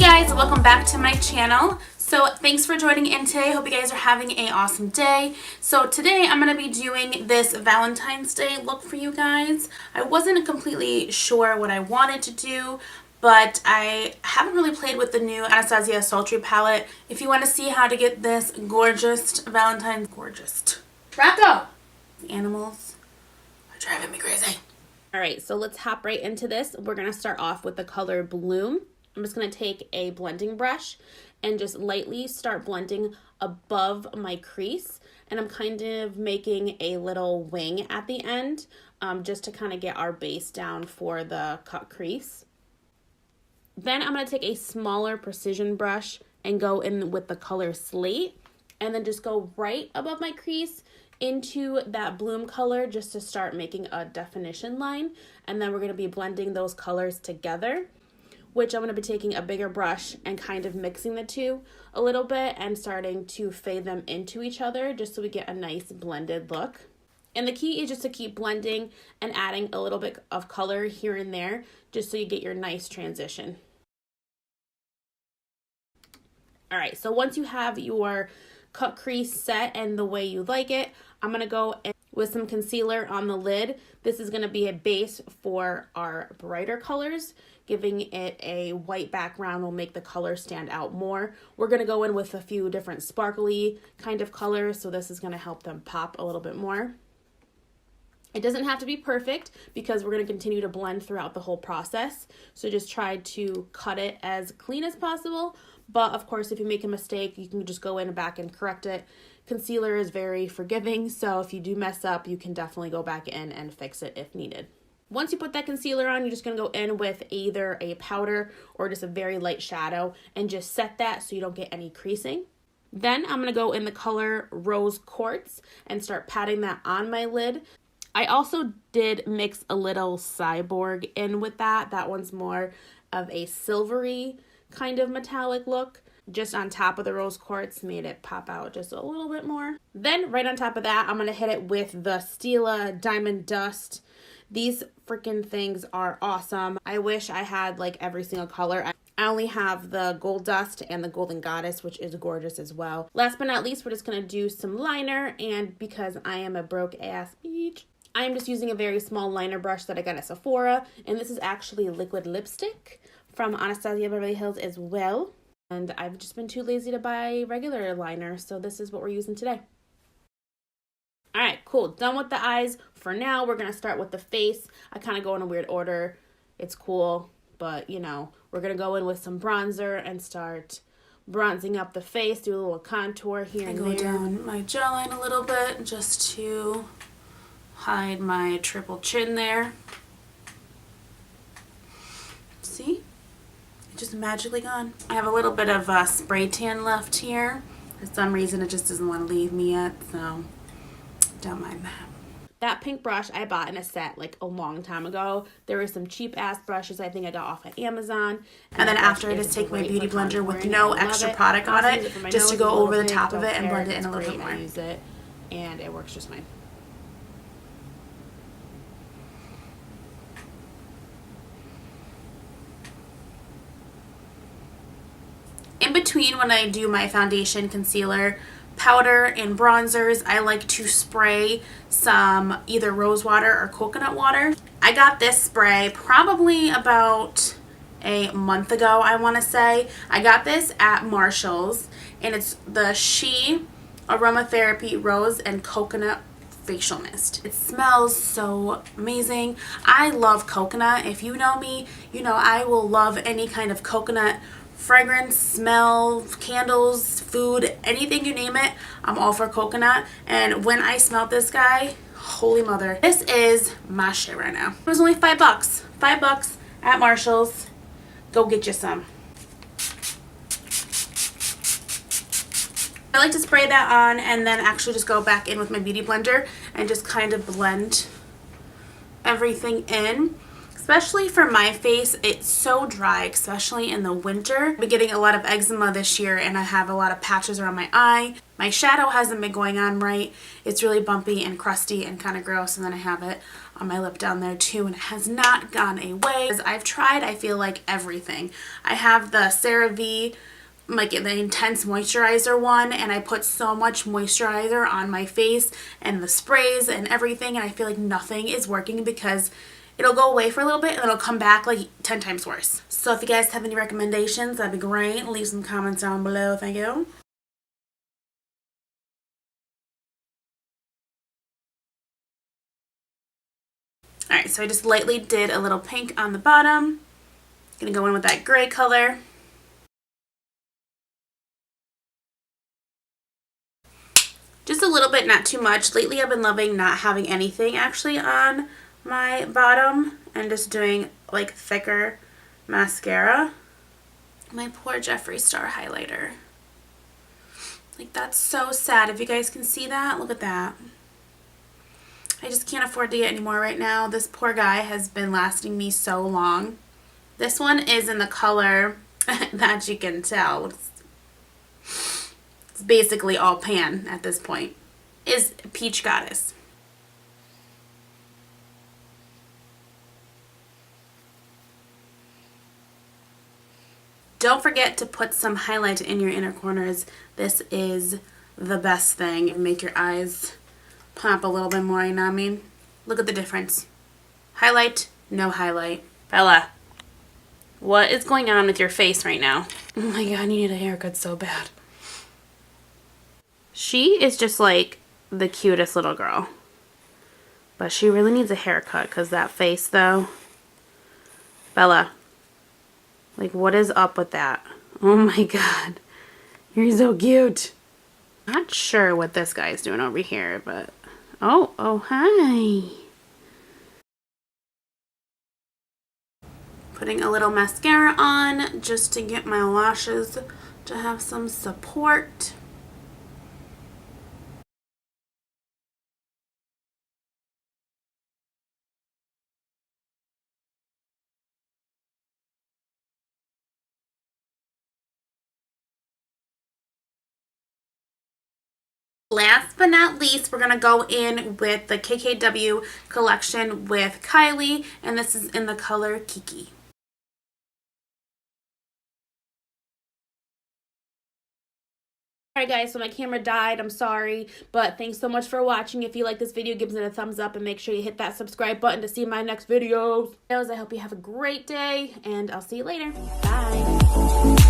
guys, welcome back to my channel. So thanks for joining in today. Hope you guys are having an awesome day. So today I'm going to be doing this Valentine's Day look for you guys. I wasn't completely sure what I wanted to do, but I haven't really played with the new ABH Sultry palette. If you want to see how to get this gorgeous Valentine's, Rocco! The animals are driving me crazy. Alright, so let's hop right into this. We're going to start off with the color Bloom. I'm just going to take a blending brush and just lightly start blending above my crease. And I'm kind of making a little wing at the end just to kind of get our base down for the cut crease. Then I'm going to take a smaller precision brush and go in with the color Slate. And then just go right above my crease into that Bloom color just to start making a definition line. And then we're going to be blending those colors together, which I'm going to be taking a bigger brush and kind of mixing the two a little bit and starting to fade them into each other just so we get a nice blended look. And the key is just to keep blending and adding a little bit of color here and there just so you get your nice transition. All right, so once you have your cut crease set and the way you like it, I'm going to go in with some concealer on the lid. This is going to be a base for our brighter colors. Giving it a white background will make the color stand out more. We're going to go in with a few different sparkly kind of colors, so this is going to help them pop a little bit more. It doesn't have to be perfect because we're going to continue to blend throughout the whole process. So just try to cut it as clean as possible. But of course, if you make a mistake, you can just go in and back and correct it. Concealer is very forgiving, so if you do mess up, you can definitely go back in and fix it if needed. Once you put that concealer on, you're just going to go in with either a powder or just a very light shadow and just set that so you don't get any creasing. Then I'm going to go in the color Rose Quartz and start patting that on my lid. I also did mix a little Cyborg in with that. That one's more of a silvery kind of metallic look. Just on top of the Rose Quartz made it pop out just a little bit more. Then right on top of that, I'm going to hit it with the Stila Diamond Dust. These freaking things are awesome. I wish I had like every single color. I only have the Gold Dust and the Golden Goddess, which is gorgeous as well. Last but not least, we're just going to do some liner. And because I am a broke ass bitch, I am just using a very small liner brush that I got at Sephora. And this is actually liquid lipstick from Anastasia Beverly Hills as well. And I've just been too lazy to buy regular liner, so this is what we're using today. All right, cool. Done with the eyes. For now, we're going to start with the face. I kind of go in a weird order. It's cool, but, you know, we're going to go in with some bronzer and start bronzing up the face, do a little contour here and there. I go down my jawline a little bit just to hide my triple chin there. See? It's just magically gone. I have a little bit of spray tan left here. For some reason, it just doesn't want to leave me yet, so don't mind that. That pink brush I bought in a set like a long time ago. There were some cheap ass brushes I think I got off at Amazon. And then after I just take my beauty blender with no extra product on it just to go over the top of it and blend it in a little bit more. I use it and it works just fine. In between when I do my foundation, concealer, powder, and bronzers, I like to spray some either rose water or coconut water. I got this spray probably about a month ago, I want to say. I got this at Marshall's, and it's the She Aromatherapy Rose and Coconut Facial Mist. It smells so amazing. I love coconut. If you know me, you know I will love any kind of coconut fragrance, smell, candles, food, anything you name it, I'm all for coconut. And when I smelled this guy, holy mother, this is my shit right now. It was only $5. $5 at Marshall's. Go get you some. I like to spray that on and then actually just go back in with my beauty blender and just kind of blend everything in. Especially for my face, it's so dry, especially in the winter. I've been getting a lot of eczema this year and I have a lot of patches around my eye. My shadow hasn't been going on right. It's really bumpy and crusty and kind of gross, and then I have it on my lip down there too, and it has not gone away. As I've tried, I feel like everything. I have the CeraVe, like the intense moisturizer one, and I put so much moisturizer on my face and the sprays and everything, and I feel like nothing is working because it'll go away for a little bit and it'll come back like 10 times worse. So if you guys have any recommendations, that'd be great. Leave some comments down below. Thank you. Alright, so I just lightly did a little pink on the bottom. Gonna go in with that gray color. Just a little bit, not too much. Lately I've been loving not having anything actually on my bottom and just doing like thicker mascara. My poor Jeffree Star highlighter. Like, that's so sad. If you guys can see that, look at that. I just can't afford to get any more right now. This poor guy has been lasting me so long. This one is in the color that you can tell. It's basically all pan at this point. Is Peach Goddess. Don't forget to put some highlight in your inner corners. This is the best thing. Make your eyes pop a little bit more, you know what I mean? Look at the difference. Highlight, no highlight. Bella, what is going on with your face right now? Oh my god, you need a haircut so bad. She is just like the cutest little girl. But she really needs a haircut because that face though. Bella. Like, what is up with that? Oh my god. You're so cute. Not sure what this guy's doing over here, but... Oh, hi. Putting a little mascara on just to get my lashes to have some support. Last but not least, we're going to go in with the KKW collection with Kylie, and this is in the color Kiki. Alright guys, so my camera died, I'm sorry, but thanks so much for watching. If you like this video, give it a thumbs up and make sure you hit that subscribe button to see my next videos. I hope you have a great day, and I'll see you later. Bye!